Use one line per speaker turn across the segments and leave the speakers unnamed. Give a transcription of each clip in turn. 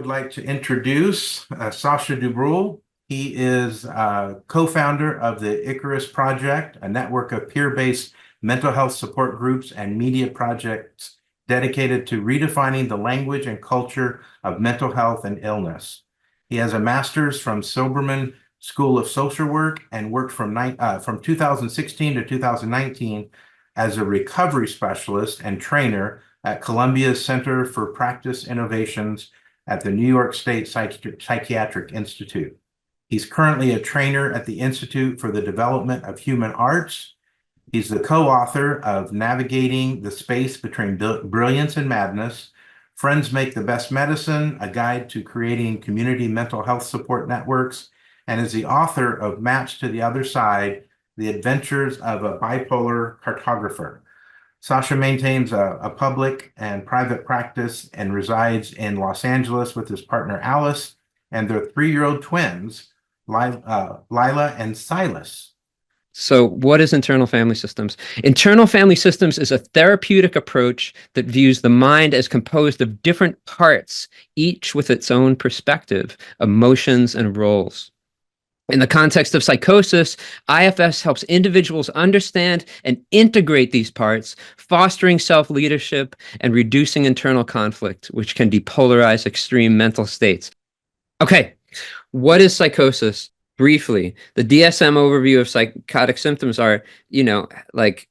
would like to introduce Sasha Dubrul. He is co-founder of the Icarus Project, a network of peer-based mental health support groups and media projects dedicated to redefining the language and culture of mental health and illness. He has a master's from Silberman School of Social Work and worked from 2016 to 2019 as a recovery specialist and trainer at Columbia's Center for Practice Innovations at the New York State Psychiatric Institute. He's currently a trainer at the Institute for the Development of Human Arts. He's the co-author of Navigating the Space Between Brilliance and Madness, Friends Make the Best Medicine, a guide to creating community mental health support networks, and is the author of Match to the Other Side, The Adventures of a Bipolar Cartographer. Sasha maintains a public and private practice and resides in Los Angeles with his partner Alice and their 3-year-old twins, Lila and Silas.
So what is internal family systems? Internal family systems is a therapeutic approach that views the mind as composed of different parts, each with its own perspective, emotions, and roles. In the context of psychosis, IFS helps individuals understand and integrate these parts, fostering self-leadership and reducing internal conflict, which can depolarize extreme mental states. Okay, what is psychosis? Briefly, the DSM overview of psychotic symptoms are, like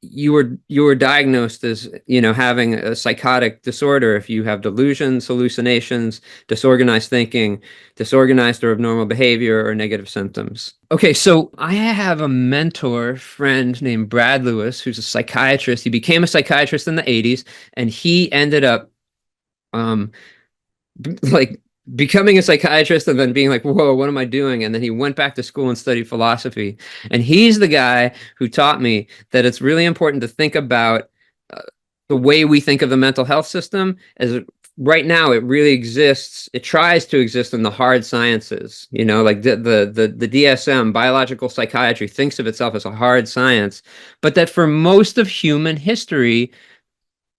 you were diagnosed as, having a psychotic disorder if you have delusions, hallucinations, disorganized thinking, disorganized or abnormal behavior, or negative symptoms. Okay, so I have a mentor friend named Brad Lewis, who's a psychiatrist. He became a psychiatrist in the 80s, and he ended up becoming a psychiatrist and then being like, whoa, what am I doing? And then he went back to school and studied philosophy. And he's the guy who taught me that it's really important to think about the way we think of the mental health system as right now it really exists. It tries to exist in the hard sciences, like the DSM, biological psychiatry, thinks of itself as a hard science, but that for most of human history,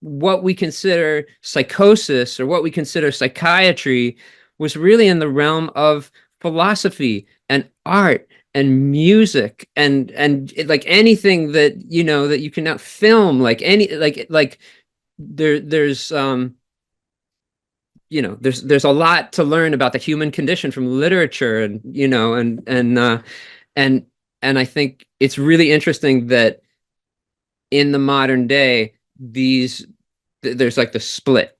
what we consider psychosis or what we consider psychiatry was really in the realm of philosophy and art and music and like anything that that you can now film, like there's there's a lot to learn about the human condition from literature and I think it's really interesting that in the modern day there's like the split,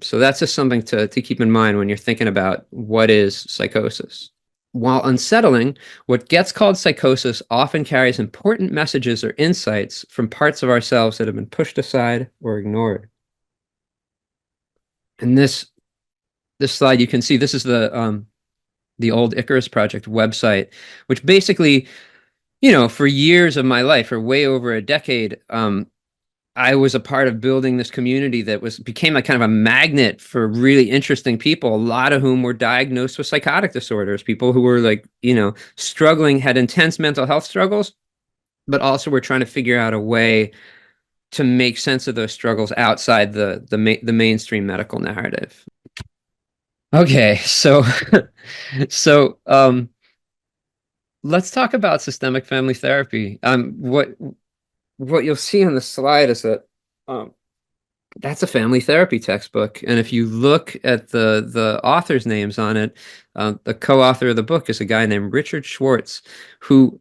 so that's just something to keep in mind when you're thinking about what is psychosis. While unsettling, what gets called psychosis often carries important messages or insights from parts of ourselves that have been pushed aside or ignored. And this slide, you can see this is the old Icarus Project website, which basically, for years of my life, for way over a decade, I was a part of building this community that became like kind of a magnet for really interesting people, a lot of whom were diagnosed with psychotic disorders, people who were like, struggling, had intense mental health struggles, but also were trying to figure out a way to make sense of those struggles outside the mainstream medical narrative. Okay, so let's talk about systemic family therapy. What you'll see on the slide is that that's a family therapy textbook, and if you look at the authors' names on it, the co-author of the book is a guy named Richard Schwartz, who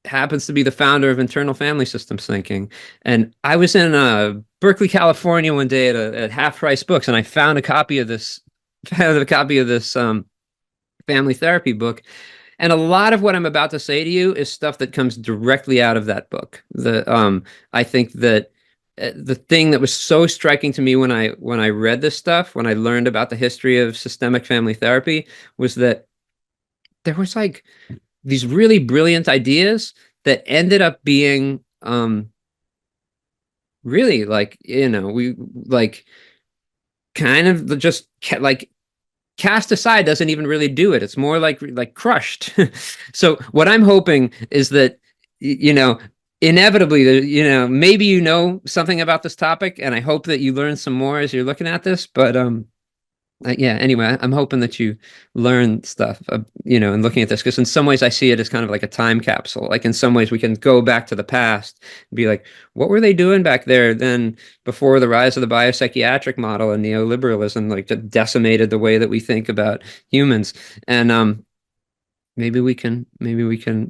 happens to be the founder of internal family systems thinking. And I was in Berkeley, California one day at Half Price Books, and I found a copy of this family therapy book. And a lot of what I'm about to say to you is stuff that comes directly out of that book. I think that the thing that was so striking to me when I read this stuff, when I learned about the history of systemic family therapy, was that there was like these really brilliant ideas that ended up being really like, we like kind of just like cast aside doesn't even really do it. It's more like crushed. So what I'm hoping is that, inevitably, maybe something about this topic, and I hope that you learn some more as you're looking at this. But yeah, anyway, I'm hoping that you learn stuff, and looking at this, because in some ways I see it as kind of like a time capsule. Like in some ways we can go back to the past and be like, what were they doing back there then before the rise of the biopsychiatric model and neoliberalism, like that decimated the way that we think about humans? And maybe we can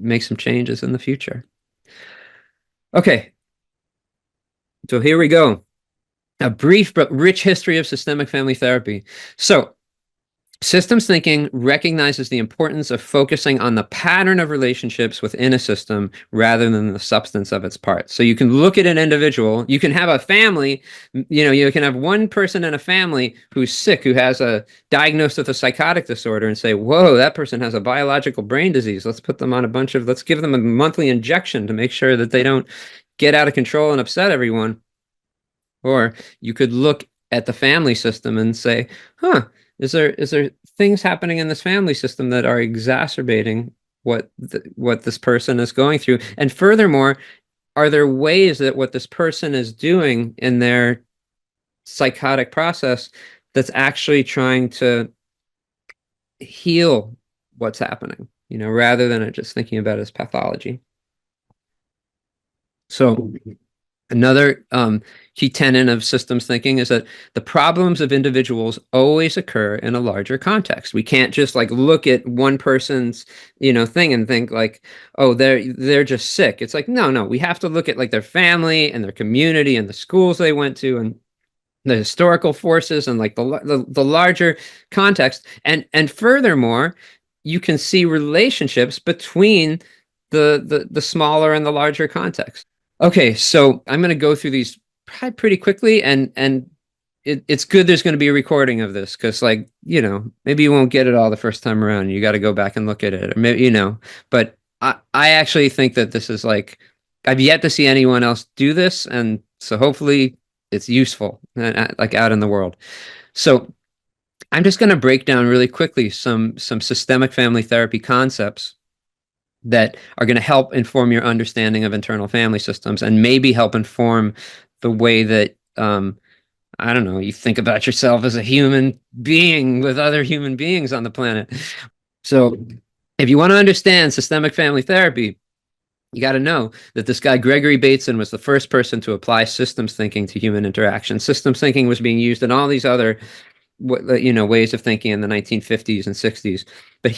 make some changes in the future. Okay, so here we go. A brief but rich history of systemic family therapy. So, systems thinking recognizes the importance of focusing on the pattern of relationships within a system rather than the substance of its parts. So you can look at an individual, you can have a family, you can have one person in a family who's sick, who has a diagnosed with a psychotic disorder, and say, whoa, that person has a biological brain disease. Let's give them a monthly injection to make sure that they don't get out of control and upset everyone. Or you could look at the family system and say, huh, is there things happening in this family system that are exacerbating what this person is going through? And furthermore, are there ways that what this person is doing in their psychotic process that's actually trying to heal what's happening, rather than it just thinking about it as pathology? So another key tenet of systems thinking is that the problems of individuals always occur in a larger context. We can't just like look at one person's, thing and think like, oh, they're just sick. It's like, no, we have to look at like their family and their community and the schools they went to and the historical forces and like the larger context. And furthermore, you can see relationships between the smaller and the larger context. Okay, so I'm going to go through these probably pretty quickly, and it's good there's going to be a recording of this, because like, maybe you won't get it all the first time around. You got to go back and look at it, or maybe, but I actually think that this is like, I've yet to see anyone else do this, and so hopefully it's useful, like out in the world. So I'm just going to break down really quickly some systemic family therapy concepts that are going to help inform your understanding of internal family systems, and maybe help inform the way that, I don't know, you think about yourself as a human being with other human beings on the planet. So if you want to understand systemic family therapy, you got to know that this guy, Gregory Bateson, was the first person to apply systems thinking to human interaction. Systems thinking was being used in all these other ways of thinking in the 1950s and 60s. But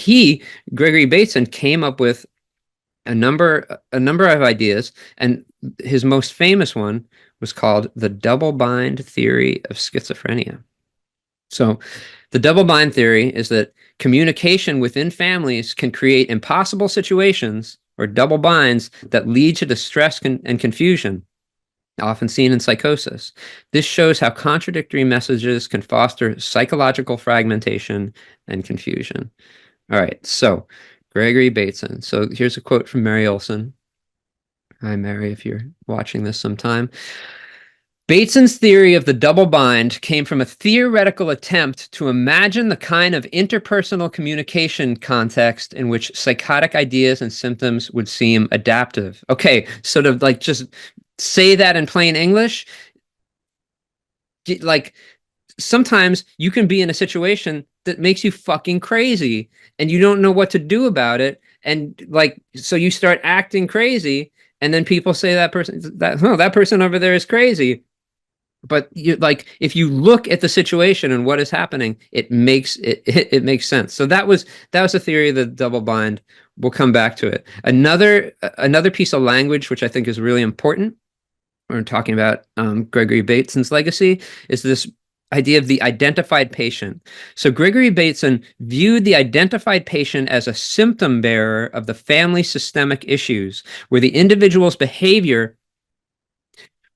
Gregory Bateson, came up with a number of ideas, and his most famous one was called the double bind theory of schizophrenia. So the double bind theory is that communication within families can create impossible situations, or double binds, that lead to distress and confusion, often seen in psychosis. This shows how contradictory messages can foster psychological fragmentation and confusion. All right, so Gregory Bateson. So here's a quote from Mary Olson. Hi, Mary, if you're watching this sometime. Bateson's theory of the double bind came from a theoretical attempt to imagine the kind of interpersonal communication context in which psychotic ideas and symptoms would seem adaptive. Okay, sort of like just say that in plain English. Like, sometimes you can be in a situation that makes you fucking crazy and you don't know what to do about it. And like, so you start acting crazy, and then people say that person over there is crazy. But if you look at the situation and what is happening, it makes sense. So that was a theory of the double bind. We'll come back to it. Another piece of language, which I think is really important when we're talking about Gregory Bateson's legacy, is this idea of the identified patient. So Gregory Bateson viewed the identified patient as a symptom bearer of the family systemic issues, where the individual's behavior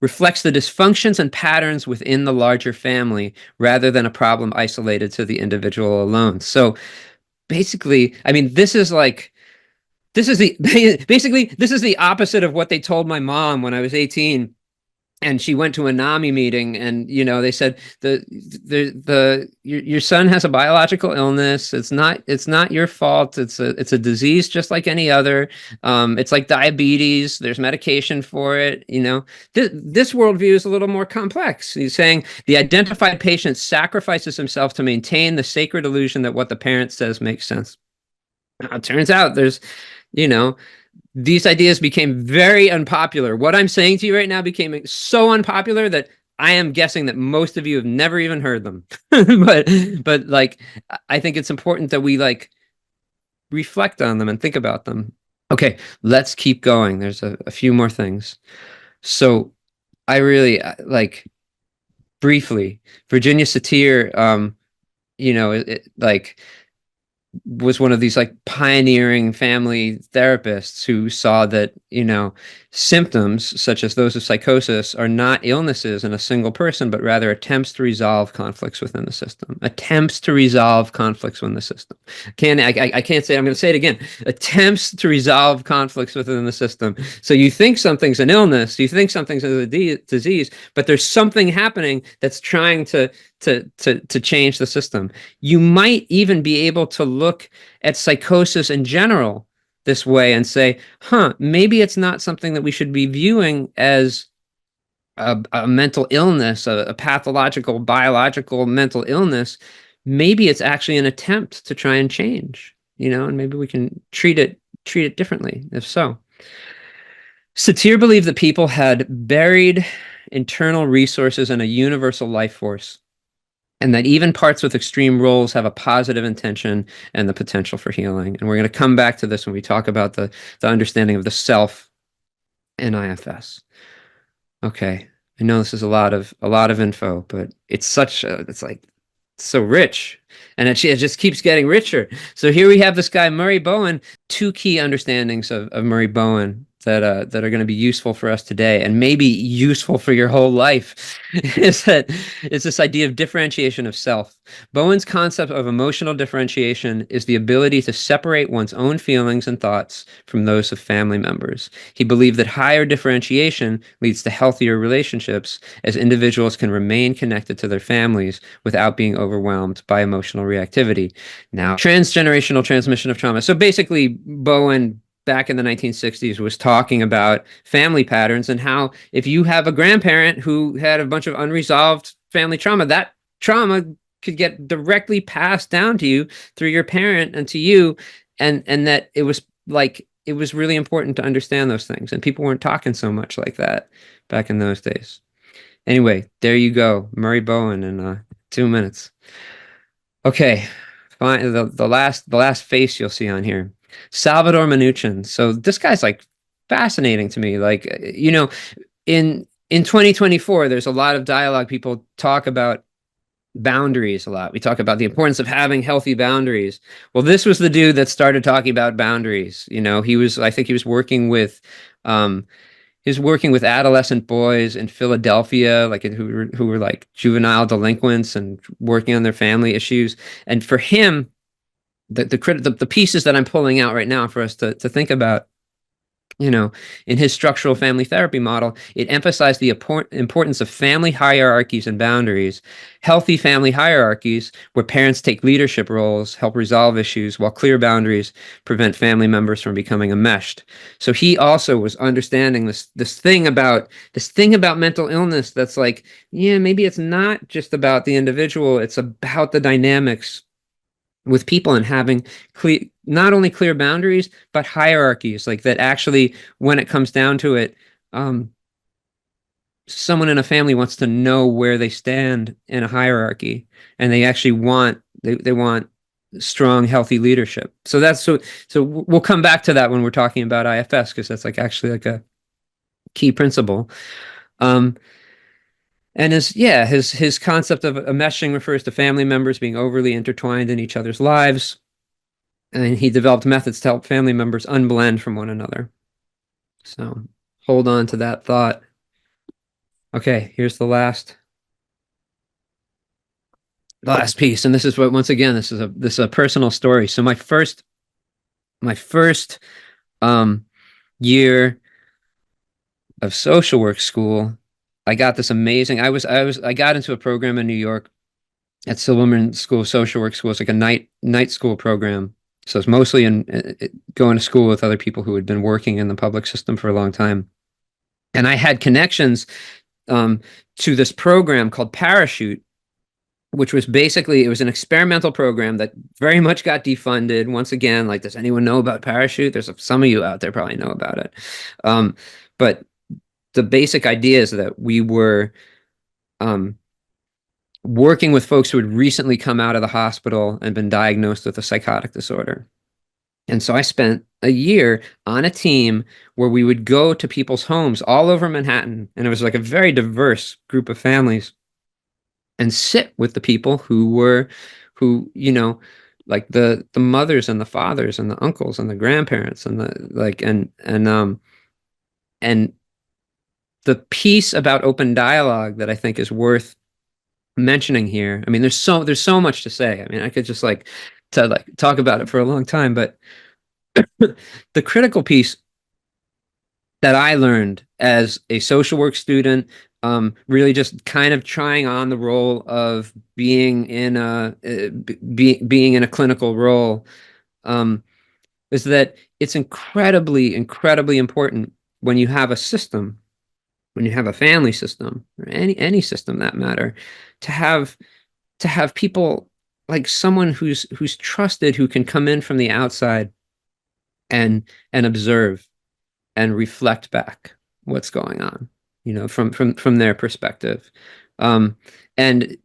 reflects the dysfunctions and patterns within the larger family, rather than a problem isolated to the individual alone. So basically, I mean, this is the opposite of what they told my mom when I was 18. and she went to a NAMI meeting, and they said your son has a biological illness. It's not your fault. It's a disease just like any other. It's like diabetes. There's medication for it. This worldview is a little more complex. He's saying the identified patient sacrifices himself to maintain the sacred illusion that what the parent says makes sense. Now, it turns out you know these ideas became very unpopular. What I'm saying to you right now became so unpopular that I am guessing that most of you have never even heard them. but like, I think it's important that we like reflect on them and think about them. Okay, let's keep going. There's a few more things. So I really like, briefly, Virginia Satir, like, was one of these like pioneering family therapists who saw that symptoms such as those of psychosis are not illnesses in a single person, but rather attempts to resolve conflicts within the system. Attempts to resolve conflicts within the system. I can't say it. I'm going to say it again. Attempts to resolve conflicts within the system. So you think something's an illness, you think something's a disease, but there's something happening that's trying to change the system. You might even be able to look at psychosis in general this way and say, maybe it's not something that we should be viewing as a mental illness, a pathological, biological mental illness. Maybe it's actually an attempt to try and change, and maybe we can treat it differently, if so. Satir believed that people had buried internal resources in a universal life force, and that even parts with extreme roles have a positive intention and the potential for healing. And we're going to come back to this when we talk about the understanding of the self in IFS. Okay, I know this is a lot of info, but it's like so rich, and it just keeps getting richer. So here we have this guy Murray Bowen. Two key understandings of Murray Bowen that are going to be useful for us today, and maybe useful for your whole life, is this idea of differentiation of self. Bowen's concept of emotional differentiation is the ability to separate one's own feelings and thoughts from those of family members. He believed that higher differentiation leads to healthier relationships, as individuals can remain connected to their families without being overwhelmed by emotional reactivity. Now, transgenerational transmission of trauma. So basically, Bowen back in the 1960s was talking about family patterns, and how if you have a grandparent who had a bunch of unresolved family trauma, that trauma could get directly passed down to you through your parent and to you, and that it was really important to understand those things, and people weren't talking so much like that back in those days. Anyway, there you go, Murray Bowen in 2 minutes. Okay, fine. The last face you'll see on here, Salvador Minuchin. So this guy's like fascinating to me. Like, in 2024, there's a lot of dialogue. People talk about boundaries a lot. We talk about the importance of having healthy boundaries. Well, this was the dude that started talking about boundaries. I think he was working with adolescent boys in Philadelphia, like who were like juvenile delinquents, and working on their family issues. And for him, the pieces that I'm pulling out right now for us to think about, in his structural family therapy model, it emphasized the importance of family hierarchies and boundaries, healthy family hierarchies where parents take leadership roles, help resolve issues, while clear boundaries prevent family members from becoming enmeshed. So he also was understanding this thing about mental illness that's like, maybe it's not just about the individual, it's about the dynamics with people, and having not only clear boundaries, but hierarchies, like that actually, when it comes down to it, someone in a family wants to know where they stand in a hierarchy, and they actually want strong, healthy leadership. So we'll come back to that when we're talking about IFS, because that's like actually like a key principle. And his concept of enmeshing refers to family members being overly intertwined in each other's lives. And he developed methods to help family members unblend from one another. So hold on to that thought. Okay, here's the last piece. And this is what, once again, this is a personal story. So my first year of social work school, I got this amazing. I got into a program in New York at Silverman School of Social Work School. It's like a night school program. So it's mostly in going to school with other people who had been working in the public system for a long time. And I had connections um, to this program called Parachute, which was basically, it was an experimental program that very much got defunded. Once again, like, does anyone know about Parachute? There's some of you out there probably know about it. But the basic idea is that we were um, working with folks who had recently come out of the hospital and been diagnosed with a psychotic disorder. And so I spent a year on a team where we would go to people's homes all over Manhattan. And it was like a very diverse group of families, and sit with the people who, like the mothers and the fathers and the uncles and the grandparents and the like, and the piece about open dialogue that I think is worth mentioning here. I mean, there's so much to say. I mean, I could just talk about it for a long time, but the critical piece that I learned as a social work student, really just kind of trying on the role of being in being in a clinical role, um, is that it's incredibly, incredibly important when you have a system, when you have a family system, or any system that matter, to have people, like someone who's trusted, who can come in from the outside and observe and reflect back what's going on, from their perspective. And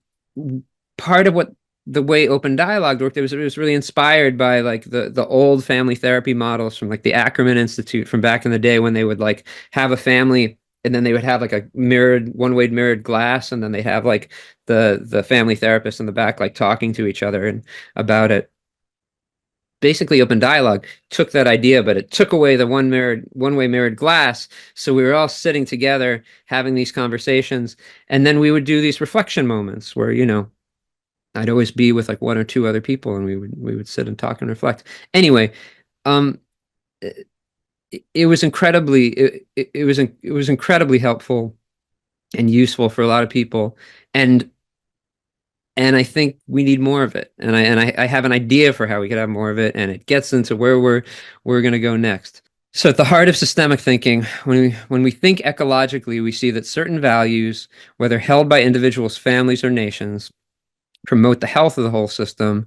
part of what the way open dialogue worked, it was really inspired by like the old family therapy models from like the Ackerman Institute from back in the day, when they would like have a family and then they would have like a one-way mirrored glass, and then they have like the family therapist in the back like talking to each other and about it. Basically, open dialogue took that idea, but it took away the one-way mirrored glass. So we were all sitting together having these conversations, and then we would do these reflection moments where, I'd always be with like one or two other people, and we would sit and talk and reflect. Anyway, um, it was incredibly helpful and useful for a lot of people, and I think we need more of it. And I have an idea for how we could have more of it, and it gets into where we're going to go next. So at the heart of systemic thinking, when we think ecologically, we see that certain values, whether held by individuals, families, or nations, promote the health of the whole system.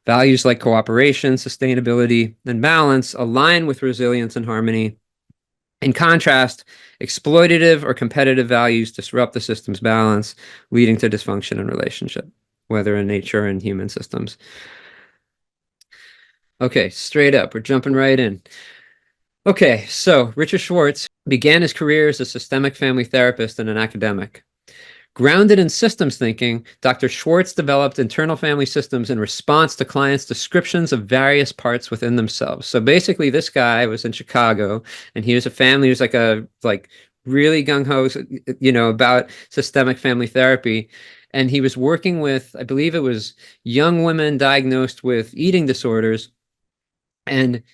Values like cooperation, sustainability, and balance align with resilience and harmony. In contrast, exploitative or competitive values disrupt the system's balance, leading to dysfunction in relationship, whether in nature or in human systems. Okay, straight up, we're jumping right in. Okay, so Richard Schwartz began his career as a systemic family therapist and an academic. Grounded in systems thinking, Dr. Schwartz developed internal family systems in response to clients' descriptions of various parts within themselves. So basically, this guy was in Chicago, and he was a family who was like really gung-ho, about systemic family therapy. And he was working with, I believe it was young women diagnosed with eating disorders, and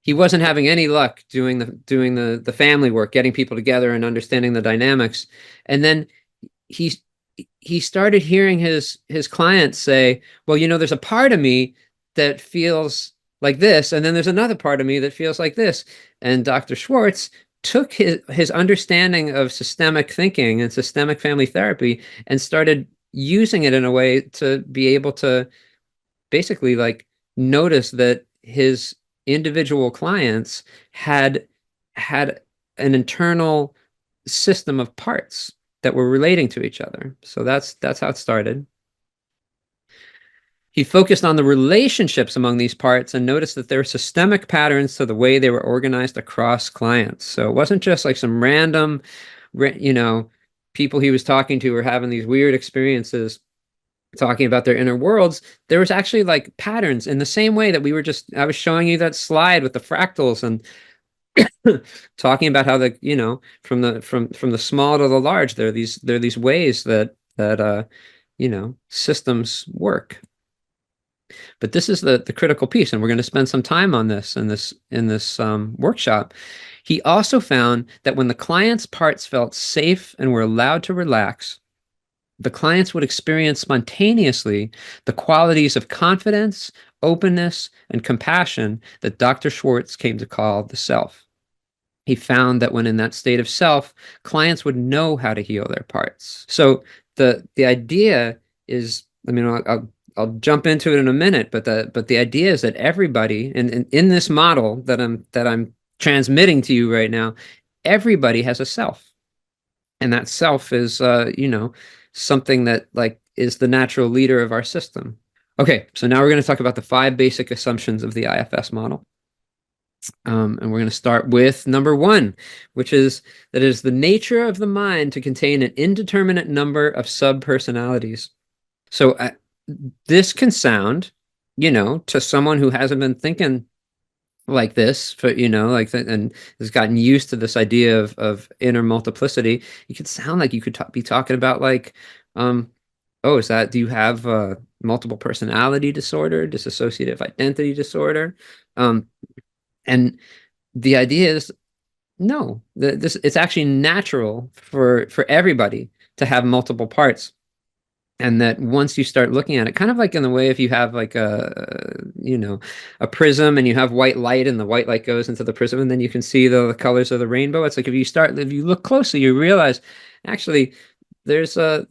he wasn't having any luck doing the family work, getting people together and understanding the dynamics. And then he started hearing his clients say, well, there's a part of me that feels like this, and then there's another part of me that feels like this. And Dr. Schwartz took his understanding of systemic thinking and systemic family therapy and started using it in a way to be able to basically like notice that his individual clients had an internal system of parts that were relating to each other. So that's how it started. He focused on the relationships among these parts and noticed that there were systemic patterns to the way they were organized across clients. So it wasn't just like some random, people he was talking to were having these weird experiences talking about their inner worlds. There was actually like patterns in the same way that I was showing you that slide with the fractals and talking about how from the small to the large, there are these ways that systems work. But this is the critical piece, and we're going to spend some time on this in this workshop. He also found that when the client's parts felt safe and were allowed to relax, the clients would experience spontaneously the qualities of confidence, openness, and compassion that Dr. Schwartz came to call the self. He found that when in that state of self, clients would know how to heal their parts. So the idea is, I mean, I'll jump into it in a minute, but the idea is that everybody in this model that I'm transmitting to you right now, everybody has a self, and that self is something that like is the natural leader of our system. Okay, so now we're going to talk about the 5 basic assumptions of the IFS model. And we're going to start with number 1, which is that it is the nature of the mind to contain an indeterminate number of sub-personalities. So this can sound, to someone who hasn't been thinking like this for, and has gotten used to this idea of inner multiplicity, it could sound like you could be talking about like, oh, do you have multiple personality disorder, dissociative identity disorder? And the idea is no, it's actually natural for everybody to have multiple parts. And that once you start looking at it, kind of like in the way if you have like a prism and you have white light and the white light goes into the prism and then you can see the colors of the rainbow. It's like if you look closely, you realize actually there's a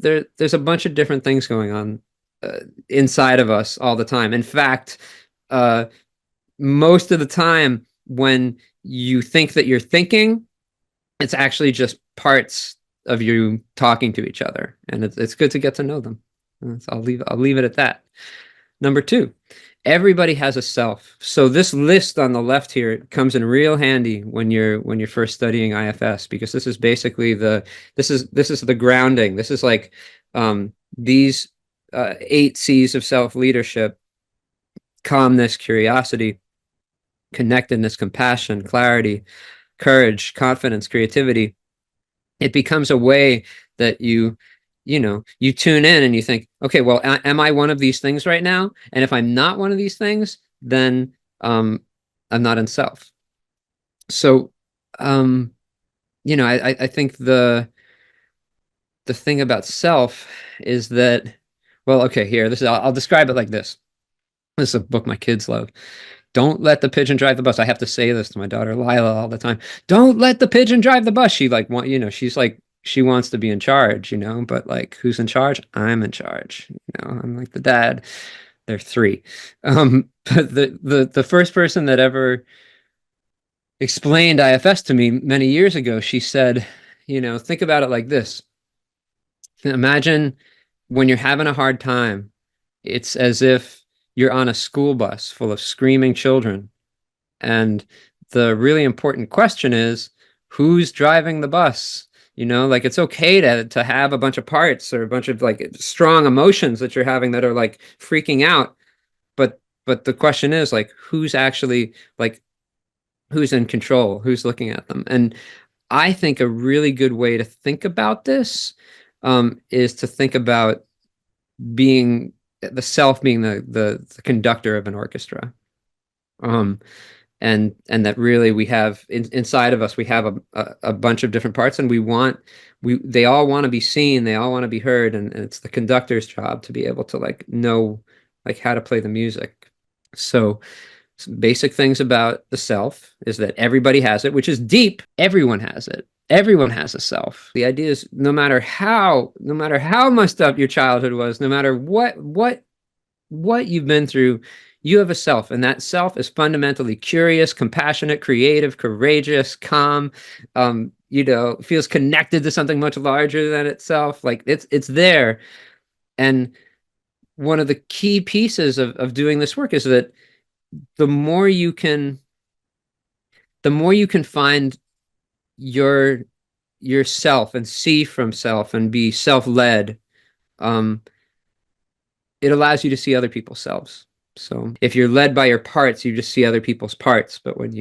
bunch of different things going on inside of us all the time. In fact, most of the time when you think that you're thinking, it's actually just parts of you talking to each other, and it's good to get to know them. I'll leave it at that. Number 2, everybody has a self. So this list on the left here comes in real handy when you're first studying IFS, because this is basically this is the grounding. This is like these 8 C's of self-leadership: calmness, curiosity, connectedness, compassion, clarity, courage, confidence, creativity. It becomes a way that you tune in and you think, okay, well, am I one of these things right now? And if I'm not one of these things, then I'm not in self. So, I think the thing about self is that, well, okay, here, I'll describe it like this. This is a book my kids love. Don't let the pigeon drive the bus. I have to say this to my daughter Lila all the time. Don't let the pigeon drive the bus. She like she's like, she wants to be in charge, but like, who's in charge? I'm in charge. I'm like the dad. They're 3. But the first person that ever explained IFS to me many years ago, she said, think about it like this. Imagine when you're having a hard time, it's as if you're on a school bus full of screaming children. And the really important question is, who's driving the bus? Like it's okay to have a bunch of parts or a bunch of like strong emotions that you're having that are like freaking out. But the question is like, who's actually like, who's in control? Who's looking at them? And I think a really good way to think about this is to think about being the self being the conductor of an orchestra. And that really we have inside of us, we have a bunch of different parts, and they all want to be seen, they all want to be heard, and it's the conductor's job to be able to like know like how to play the music. So some basic things about the self is that everybody has it, which is deep. Everyone has it. Everyone has a self. The idea is no matter how messed up your childhood was, no matter what you've been through, you have a self, and that self is fundamentally curious, compassionate, creative, courageous, calm, feels connected to something much larger than itself. Like it's there. And one of the key pieces of doing this work is that the more you can find yourself and see from self and be self-led, it allows you to see other people's selves. So if you're led by your parts, you just see other people's parts. But when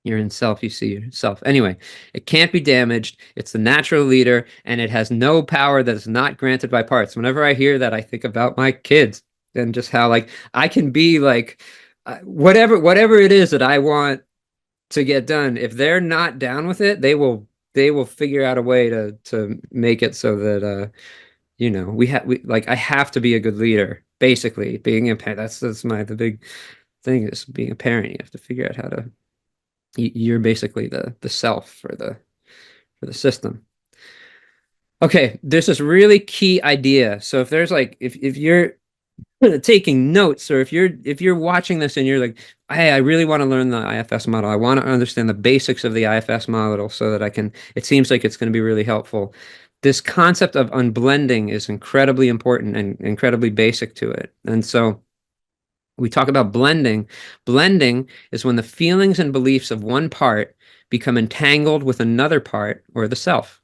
you're in self, you see yourself. Anyway, it can't be damaged. It's the natural leader, and it has no power that is not granted by parts. Whenever I hear that, I think about my kids. and just how like I can be like whatever it is that I want to get done. If they're not down with it, they will figure out a way to make it so that we like I have to be a good leader. Basically, being a parent, that's the big thing is being a parent. You have to figure out how to you're basically the self for the system. Okay, there's this really key idea. So if there's like if you're taking notes, or if you're watching this and you're like, hey, I really want to learn the IFS model. I want to understand the basics of the IFS model so that I can, it seems like it's going to be really helpful. This concept of unblending is incredibly important and incredibly basic to it. And so we talk about blending. Blending is when the feelings and beliefs of one part become entangled with another part, or the self.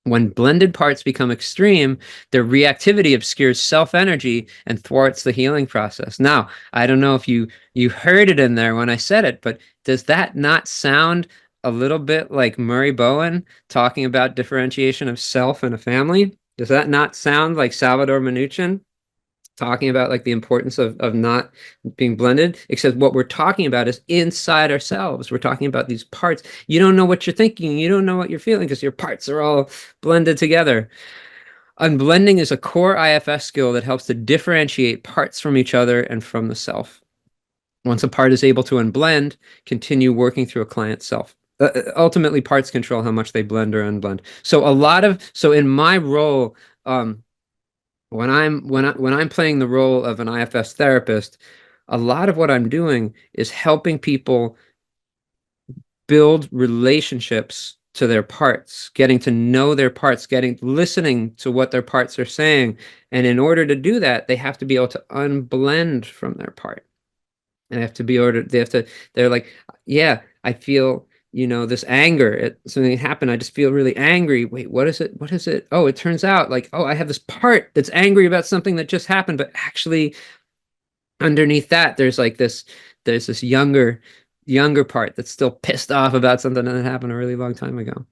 When blended parts become extreme, their reactivity obscures self-energy and thwarts the healing process. Now, I don't know if you heard it in there when I said it, but does that not sound a little bit like Murray Bowen talking about differentiation of self and a family? Does that not sound like Salvador Minuchin talking about like the importance of not being blended? Except what we're talking about is inside ourselves. We're talking about these parts. You don't know what you're thinking. You don't know what you're feeling because your parts are all blended together. Unblending is a core IFS skill that helps to differentiate parts from each other and from the self. Once a part is able to unblend, continue working through a client's self. Ultimately, parts control how much they blend or unblend. So in my role, when I'm playing the role of an IFS therapist, a lot of what I'm doing is helping people build relationships to their parts, getting to know their parts, listening to what their parts are saying. And in order to do that, they have to be able to unblend from their part. And they're like, yeah, I feel, this anger, something happened. I just feel really angry. Wait, what is it? What is it? Oh, it turns out like, oh, I have this part that's angry about something that just happened, but actually underneath that, there's this younger part that's still pissed off about something that happened a really long time ago.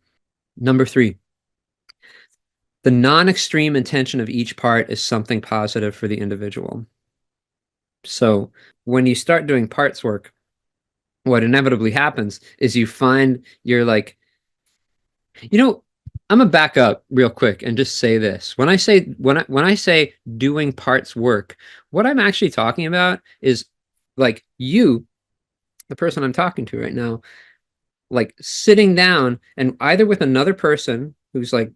Number 3, the non-extreme intention of each part is something positive for the individual. So when you start doing parts work, what inevitably happens is you find you're like, I'm gonna back up real quick and just say this. When I say doing parts work, what I'm actually talking about is like you, the person I'm talking to right now, like sitting down and either with another person who's like,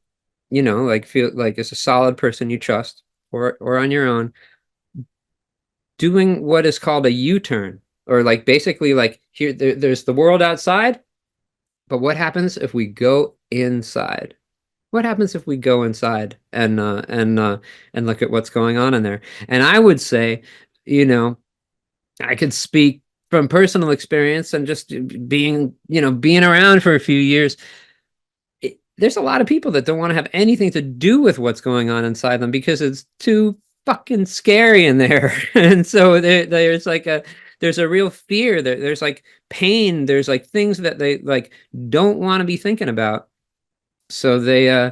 like feel like is a solid person you trust, or on your own, doing what is called a U-turn, or like basically like there's the world outside, but what happens if we go inside? What happens if we go inside and look at what's going on in there? And I would say, you know, I could speak from personal experience and just being around for a few years. There's a lot of people that don't want to have anything to do with what's going on inside them because it's too fucking scary in there. And so there's a real fear there's like pain, there's like things that they like don't want to be thinking about. So they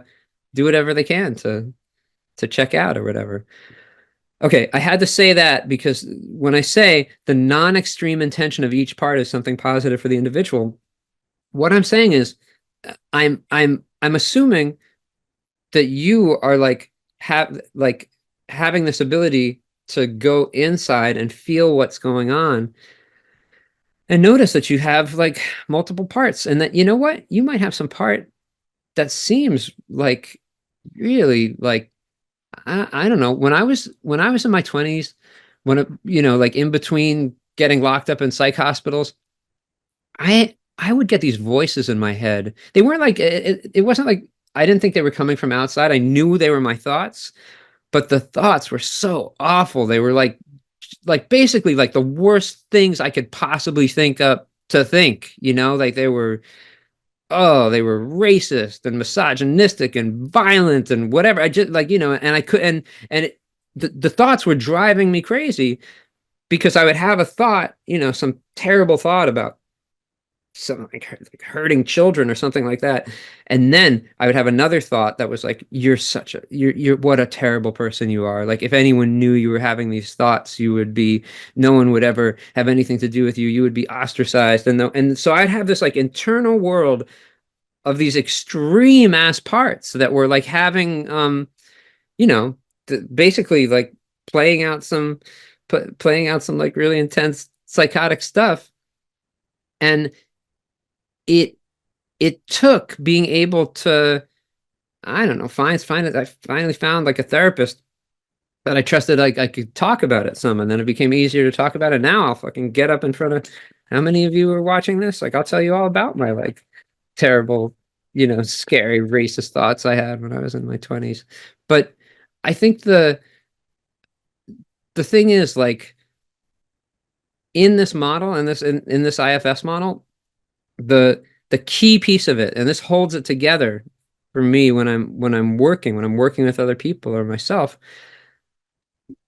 do whatever they can to check out or whatever. Okay, I had to say that because when I say the non-extreme intention of each part is something positive for the individual, what I'm saying is I'm assuming that you are having this ability to go inside and feel what's going on and notice that you have like multiple parts, and that you might have some part that seems like really like I don't know. When I was in my 20s, like in between getting locked up in psych hospitals, I would get these voices in my head. They weren't like it wasn't like I didn't think they were coming from outside. I knew they were my thoughts, but the thoughts were so awful. They were like basically like the worst things I could possibly think up to think, like they were racist and misogynistic and violent and whatever. I just and I couldn't, and the thoughts were driving me crazy because I would have a thought, some terrible thought about something like hurting children or something like that. And then I would have another thought that was like, you're what a terrible person you are. Like if anyone knew you were having these thoughts, no one would ever have anything to do with you. You would be ostracized. And so I'd have this like internal world of these extreme ass parts that were like having, you know, basically like playing out some, playing out some like really intense psychotic stuff. And it it took being able to, I don't know, find it. I finally found like a therapist that I trusted, like I could talk about it some, and then it became easier to talk about it. Now I'll fucking get up in front of, how many of you are watching this? Like I'll tell you all about my like terrible, scary racist thoughts I had when I was in my 20s. But I think the thing is like in this model and in this IFS model, the the key piece of it, and this holds it together for me when I'm working with other people or myself,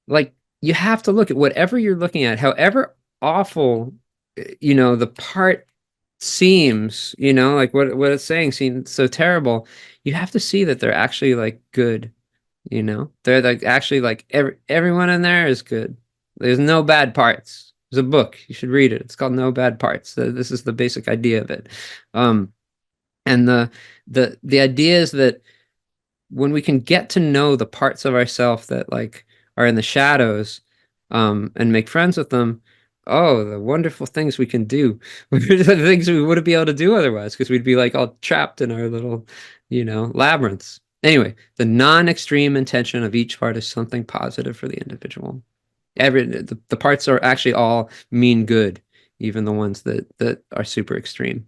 like you have to look at whatever you're looking at, however awful, the part seems, like what it's saying seems so terrible. You have to see that they're actually like good, they're like actually like everyone in there is good. There's no bad parts. There's a book, you should read it. It's called No Bad Parts. This is the basic idea of it. Um, and the idea is that when we can get to know the parts of ourselves that like are in the shadows, and make friends with them, oh, the wonderful things we can do. The things we wouldn't be able to do otherwise, because we'd be like all trapped in our little, labyrinths. Anyway, the non-extreme intention of each part is something positive for the individual. The parts are actually all mean good, even the ones that are super extreme.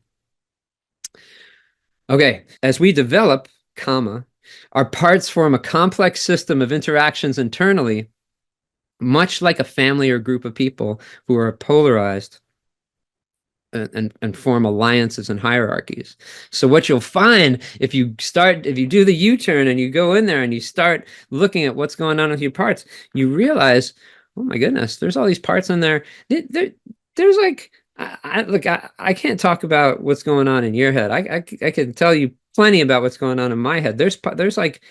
Okay, as we develop, comma, our parts form a complex system of interactions internally, much like a family or group of people who are polarized and form alliances and hierarchies. So what you'll find if you do the U-turn and you go in there and you start looking at what's going on with your parts, you realize, oh my goodness, there's all these parts in there. There's like, look, I can't talk about what's going on in your head. I can tell you plenty about what's going on in my head. There's like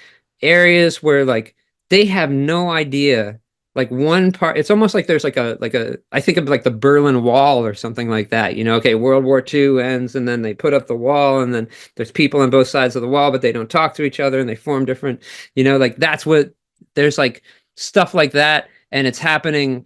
areas where like they have no idea, like one part, it's almost like there's I think of like the Berlin Wall or something like that. Okay, World War II ends and then they put up the wall, and then there's people on both sides of the wall, but they don't talk to each other and they form different, like that's what, there's like stuff like that, and it's happening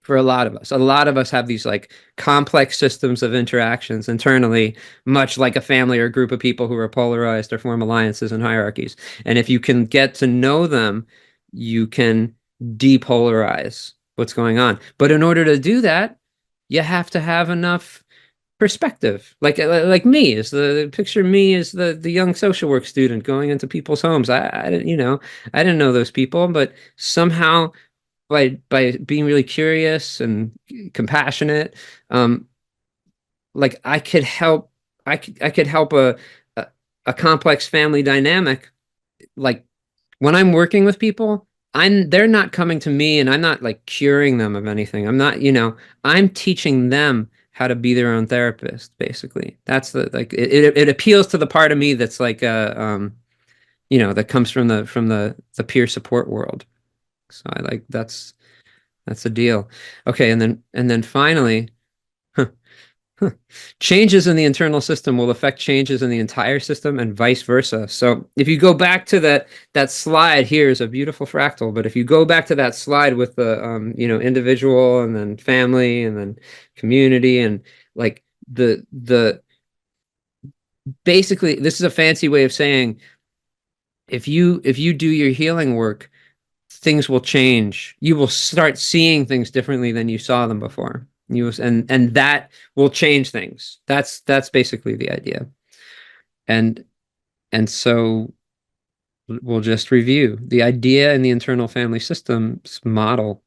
for a lot of us. A lot of us have these like complex systems of interactions internally, much like a family or a group of people who are polarized or form alliances and hierarchies. And if you can get to know them, you can depolarize what's going on. But in order to do that, you have to have enough perspective. Like me is the picture me as the young social work student going into people's homes. I didn't, I didn't know those people, but somehow by being really curious and compassionate, um, like I could help a a complex family dynamic. Like when I'm working with people, they're not coming to me and I'm not like curing them of anything. I'm not, I'm teaching them how to be their own therapist, basically. That's the like it appeals to the part of me that's like that comes from the peer support world. So I like that's the deal. Okay, and then finally, changes in the internal system will affect changes in the entire system and vice versa. So if you go back to that slide, here is a beautiful fractal, but if you go back to that slide with the individual and then family and then community, and like the basically, this is a fancy way of saying, if you do your healing work, things will change. You will start seeing things differently than you saw them before. And that will change things. That's basically the idea. And and so we'll just review. The idea in the internal family systems model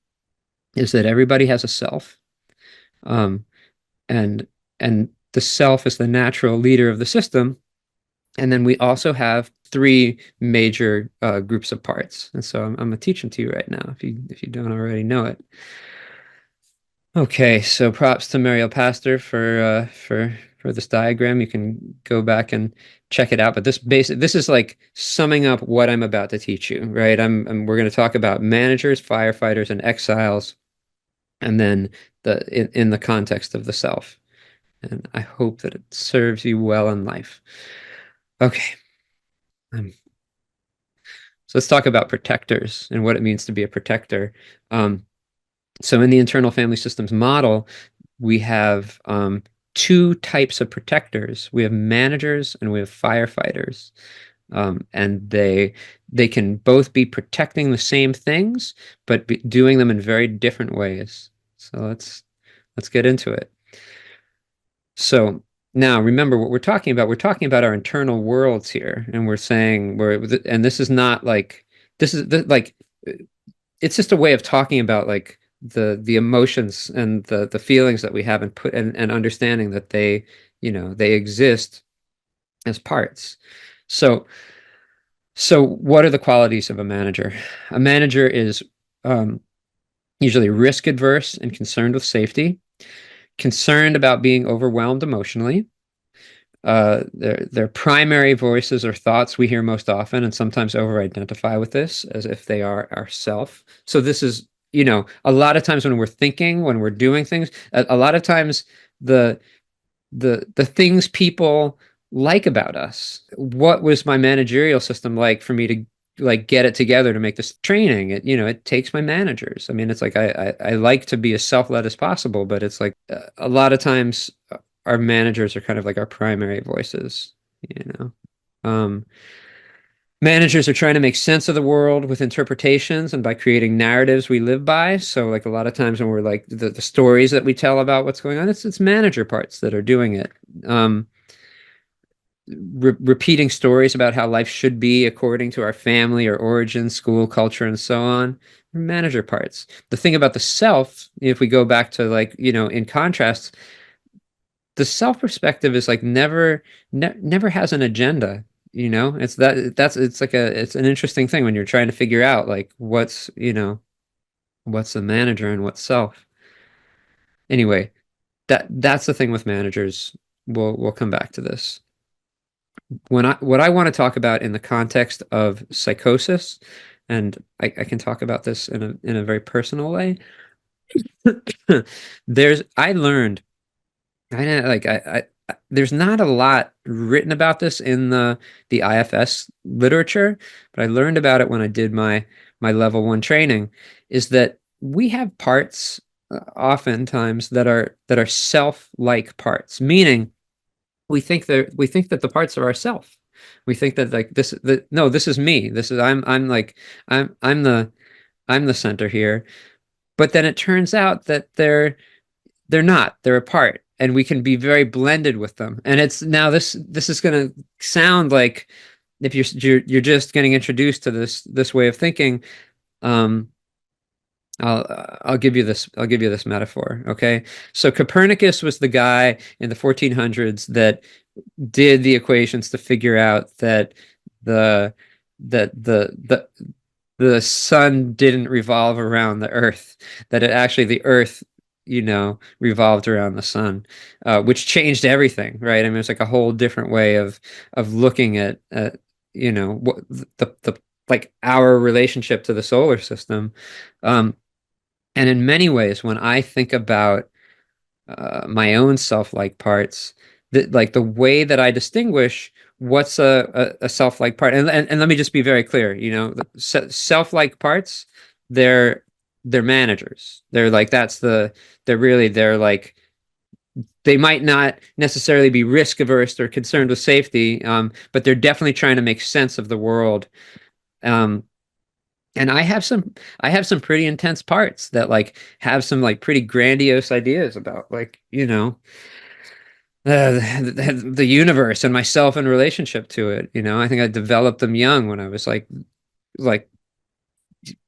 is that everybody has a self. Um, and and the self is the natural leader of the system. And then we also have three major groups of parts. And so I'm gonna teach them to you right now if you don't already know it. Okay, so props to Mariel Pastor for this diagram. You can go back and check it out. But this is like summing up what I'm about to teach you, right? We're going to talk about managers, firefighters, and exiles, and then in the context of the self. And I hope that it serves you well in life. Okay. So let's talk about protectors and what it means to be a protector. So in the internal family systems model, we have two types of protectors. We have managers and we have firefighters. And they can both be protecting the same things, but doing them in very different ways. So let's get into it. So now remember what we're talking about. We're talking about our internal worlds here, and we're saying and this is not like this is like it's just a way of talking about like the emotions and the feelings that we have and understanding that they exist as parts. So what are the qualities of a manager? A manager is usually risk adverse and concerned with safety, concerned about being overwhelmed emotionally. Their primary voices or thoughts we hear most often, and sometimes over-identify with this as if they are ourself. So this is, a lot of times when we're thinking, when we're doing things, a lot of times the things people like about us. What was my managerial system like for me to like get it together to make this training? It takes my managers. I mean, it's like I like to be as self-led as possible, but it's like a lot of times our managers are kind of like our primary voices, you know. Managers are trying to make sense of the world with interpretations and by creating narratives we live by. So like a lot of times when we're like the stories that we tell about what's going on, it's manager parts that are doing it. Repeating stories about how life should be according to our family or origin, school, culture, and so on. Manager parts. The thing about the self, if we go back to like, in contrast, the self perspective is like never has an agenda. It's an interesting thing when you're trying to figure out like what's the manager and what's self. Anyway, that's the thing with managers. We'll come back to this. What I want to talk about in the context of psychosis, and I can talk about this in a very personal way. I learned there's not a lot written about this in the IFS literature, but I learned about it when I did my level 1 training, is that we have parts oftentimes that are self-like parts, meaning we think that the parts are ourself. We think that like no, this is me. This is I'm the center here. But then it turns out that they're not. They're a part, and we can be very blended with them. And it's now this is going to sound like if you're just getting introduced to this way of thinking. I'll give you this metaphor. Okay. So Copernicus was the guy in the 1400s that did the equations to figure out that the that the sun didn't revolve around the earth, that the earth, revolved around the sun, which changed everything, right? I mean, it's like a whole different way of looking at what the like our relationship to the solar system. And in many ways, when I think about my own self-like parts, like the way that I distinguish what's a self-like part, and let me just be very clear, self-like parts, they're managers. They're like they're like they might not necessarily be risk averse or concerned with safety, but they're definitely trying to make sense of the world. And I have some pretty intense parts that like have some like pretty grandiose ideas about like, the universe and myself in relationship to it. I think I developed them young when I was like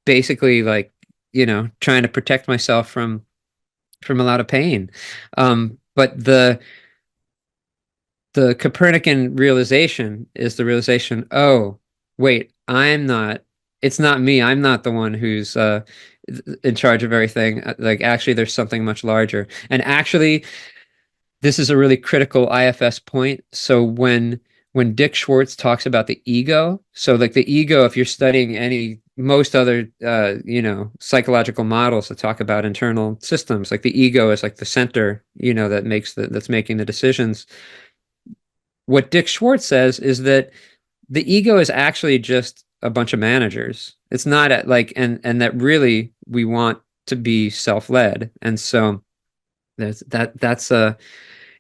basically like, trying to protect myself from a lot of pain. But the Copernican realization is the realization, oh, wait, it's not me. I'm not the one who's in charge of everything. Like actually there's something much larger. And actually this is a really critical IFS point. So when Dick Schwartz talks about the ego, so like the ego, if you're studying most other psychological models that talk about internal systems, like the ego is like the center, that's making the decisions. What Dick Schwartz says is that the ego is actually just a bunch of managers. It's not and that really we want to be self-led. And so that's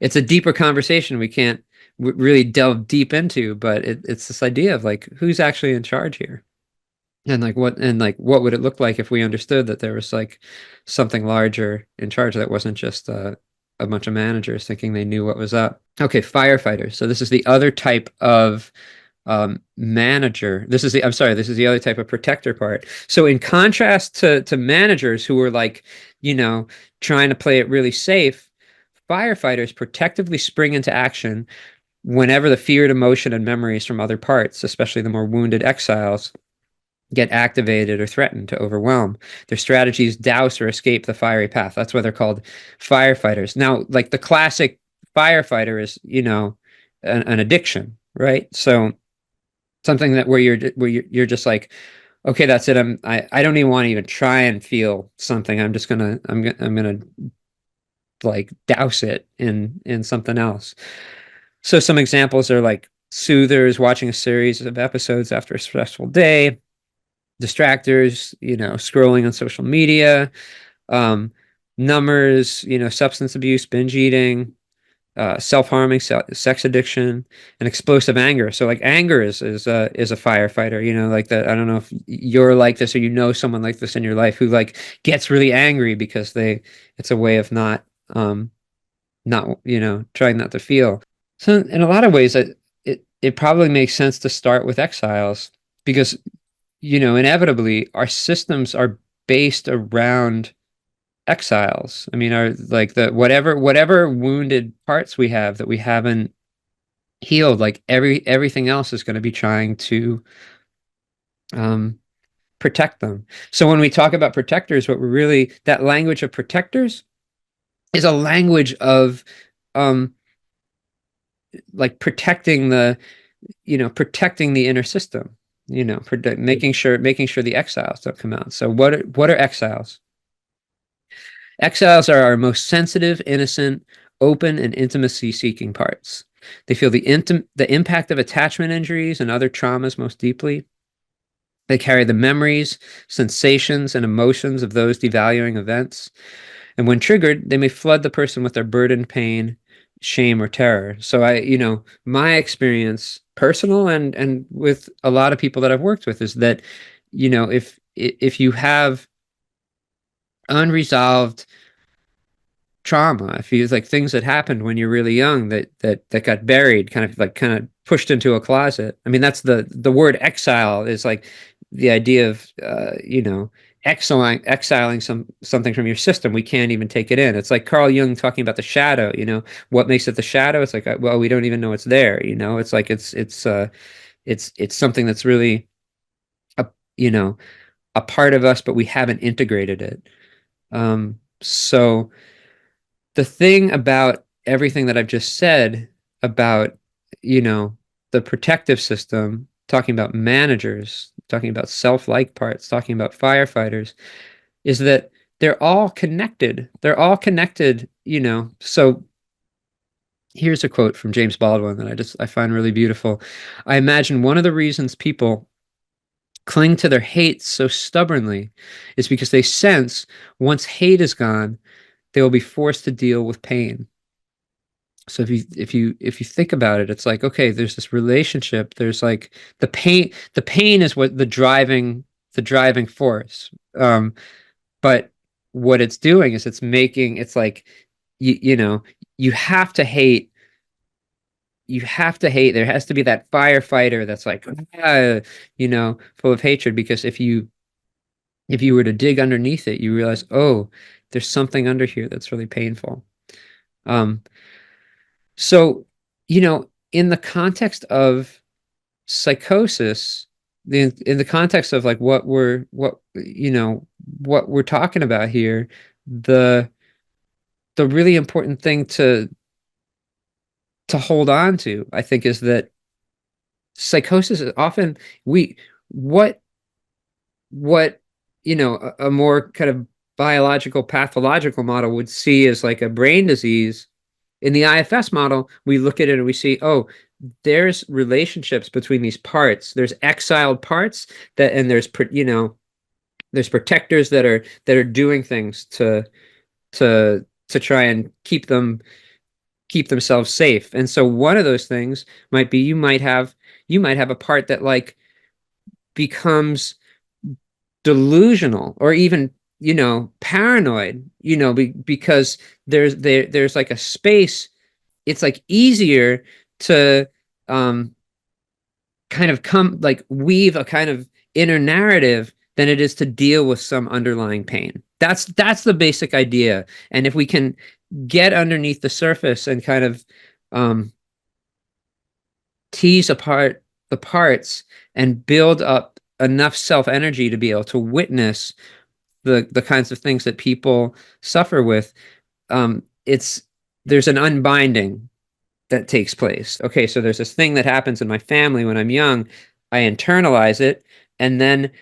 it's a deeper conversation we can't really delve deep into, but it's this idea of like who's actually in charge here, and what would it look like if we understood that there was like something larger in charge that wasn't just a bunch of managers thinking they knew what was up. Okay, firefighters. So this is the other type of manager. This is the other type of protector part. So in contrast to managers who were like, trying to play it really safe, firefighters protectively spring into action whenever the feared emotion and memories from other parts, especially the more wounded exiles, get activated or threatened to overwhelm. Their strategies douse or escape the fiery path. That's why they're called firefighters. Now, like the classic firefighter is, an addiction, right? So something that where you're just like, okay, that's it. I don't even want to even try and feel something. I'm gonna like douse it in something else. So some examples are like soothers, watching a series of episodes after a stressful day, distractors, scrolling on social media, um, numbers, substance abuse, binge eating, self-harming, sex addiction, and explosive anger. So like anger is a firefighter, like that. I don't know if you're like this or someone like this in your life who like gets really angry because it's a way of not trying not to feel. So in a lot of ways, it probably makes sense to start with exiles because inevitably our systems are based around exiles. I mean, our like the whatever wounded parts we have that we haven't healed, like everything else is going to be trying to um, protect them. So when we talk about protectors, what we're really that language of protectors is a language of um, like protecting the inner system. Making sure the exiles don't come out. So what are exiles? Exiles are our most sensitive, innocent, open, and intimacy-seeking parts. They feel the impact of attachment injuries and other traumas most deeply. They carry the memories, sensations, and emotions of those devaluing events. And when triggered, they may flood the person with their burden, pain, shame, or terror. So my experience, personal and with a lot of people that I've worked with, is that, if you have unresolved trauma, if you like things that happened when you're really young that got buried, kind of pushed into a closet. I mean, that's the word exile is like the idea of exiling something from your system. We can't even take it in. It's like Carl Jung talking about the shadow. What makes it the shadow? It's like, well, we don't even know it's there. It's like it's something that's really a you know a part of us, but we haven't integrated it. So the thing about everything that I've just said about, the protective system, talking about managers, talking about self-like parts, talking about firefighters, is that they're all connected. They're all connected, So here's a quote from James Baldwin that I find really beautiful. I imagine one of the reasons people cling to their hate so stubbornly is because they sense once hate is gone, they will be forced to deal with pain. So if you think about it, it's like, okay, there's this relationship. There's like the pain is what the driving force. But what it's doing is it's like you know you have to hate. You have to hate. There has to be that firefighter that's like, full of hatred. Because if you were to dig underneath it, you realize, oh, there's something under here that's really painful. Um, So, in the context of psychosis, in the context of like what we're talking about here, the the really important thing to hold on to, I think, is that psychosis is often we what what a more kind of biological pathological model would see as like a brain disease. In the IFS model, we look at it and we see, oh, there's relationships between these parts. There's exiled parts that, and there's protectors that are doing things to try and keep themselves safe. And so one of those things might be you might have a part that like becomes delusional or even paranoid, because there's like a space. It's like easier to um kind of come like weave a kind of inner narrative than it is to deal with some underlying pain. That's the basic idea. And if we can get underneath the surface and kind of um tease apart the parts and build up enough self energy to be able to witness the kinds of things that people suffer with, it's there's an unbinding that takes place. Okay, so there's this thing that happens in my family when I'm young. I internalize it, and then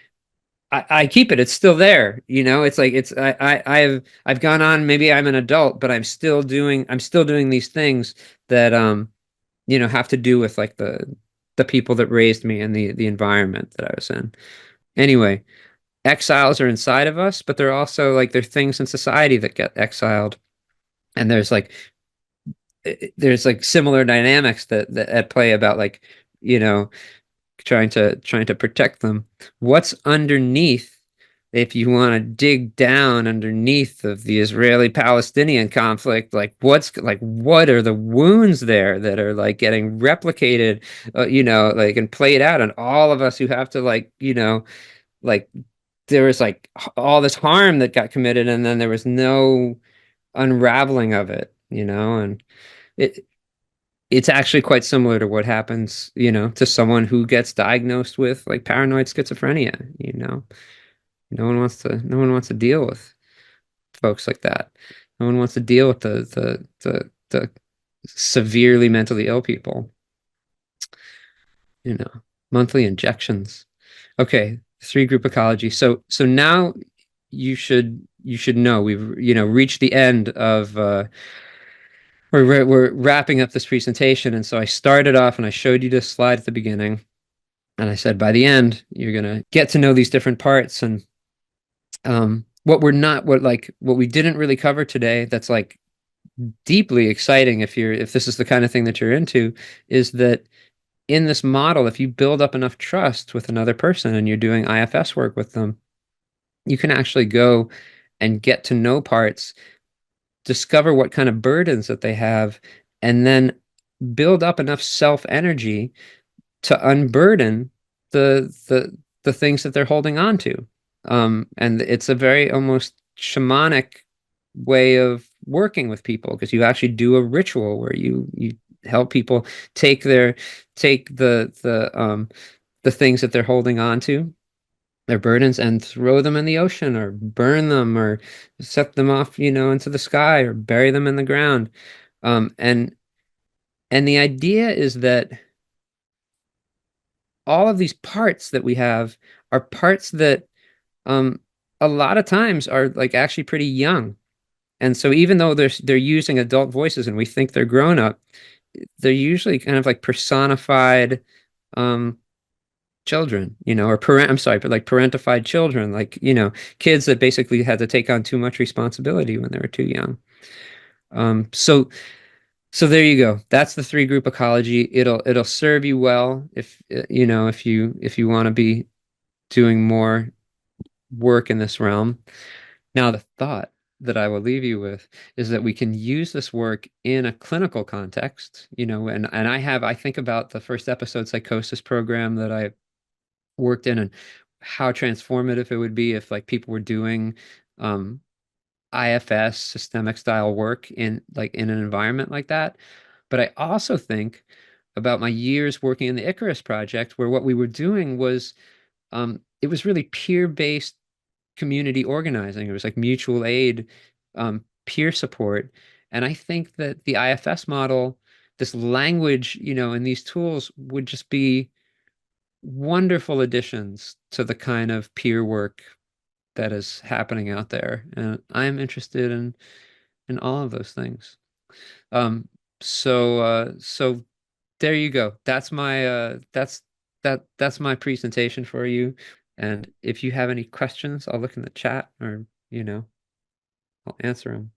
I keep it. It's still there. It's like I've gone on. Maybe I'm an adult, but I'm still doing these things that have to do with like the people that raised me and the environment that I was in. Anyway, exiles are inside of us, but they're also like they're things in society that get exiled, and there's like similar dynamics that at play about like you know trying to protect them. What's underneath? If you want to dig down underneath of the Israeli-Palestinian conflict, what are the wounds there that are like getting replicated, like and played out on all of us who have to like there was like all this harm that got committed, and then there was no unraveling of it, and it it's actually quite similar to what happens, to someone who gets diagnosed with like paranoid schizophrenia. No one wants to deal with folks like that. No one wants to deal with the severely mentally ill people, you know, monthly injections. Okay, three group ecology. So now you should know we've reached the end of we're wrapping up this presentation. And so I started off and I showed you this slide at the beginning, and I said by the end you're gonna get to know these different parts. And what we didn't really cover today that's like deeply exciting if this is the kind of thing that you're into, is that in this model, if you build up enough trust with another person and you're doing IFS work with them, you can actually go and get to know parts, discover what kind of burdens that they have, and then build up enough self energy to unburden the things that they're holding on to. And it's a very almost shamanic way of working with people, because you actually do a ritual where you help people take the things that they're holding on to, their burdens, and throw them in the ocean or burn them or set them off, into the sky or bury them in the ground. And the idea is that all of these parts that we have are parts that um, a lot of times are like actually pretty young. And so even though they're using adult voices and we think they're grown up, they're usually kind of like personified um, children, or I'm sorry, but like parentified children, like, kids that basically had to take on too much responsibility when they were too young. So there you go. That's the three group ecology. It'll serve you well if you want to be doing more work in this realm. Now, the thought that I will leave you with is that we can use this work in a clinical context, and I think about the first episode psychosis program that I worked in, and how transformative it would be if like people were doing um, IFS systemic style work in an environment like that. But I also think about my years working in the Icarus project, where what we were doing was it was really peer-based community organizing. It was like mutual aid, peer support. And I think that the IFS model this language, and these tools would just be wonderful additions to the kind of peer work that is happening out there. And I'm interested in all of those things. Um, so there you go. That's my presentation for you. And if you have any questions, I'll look in the chat or, I'll answer them.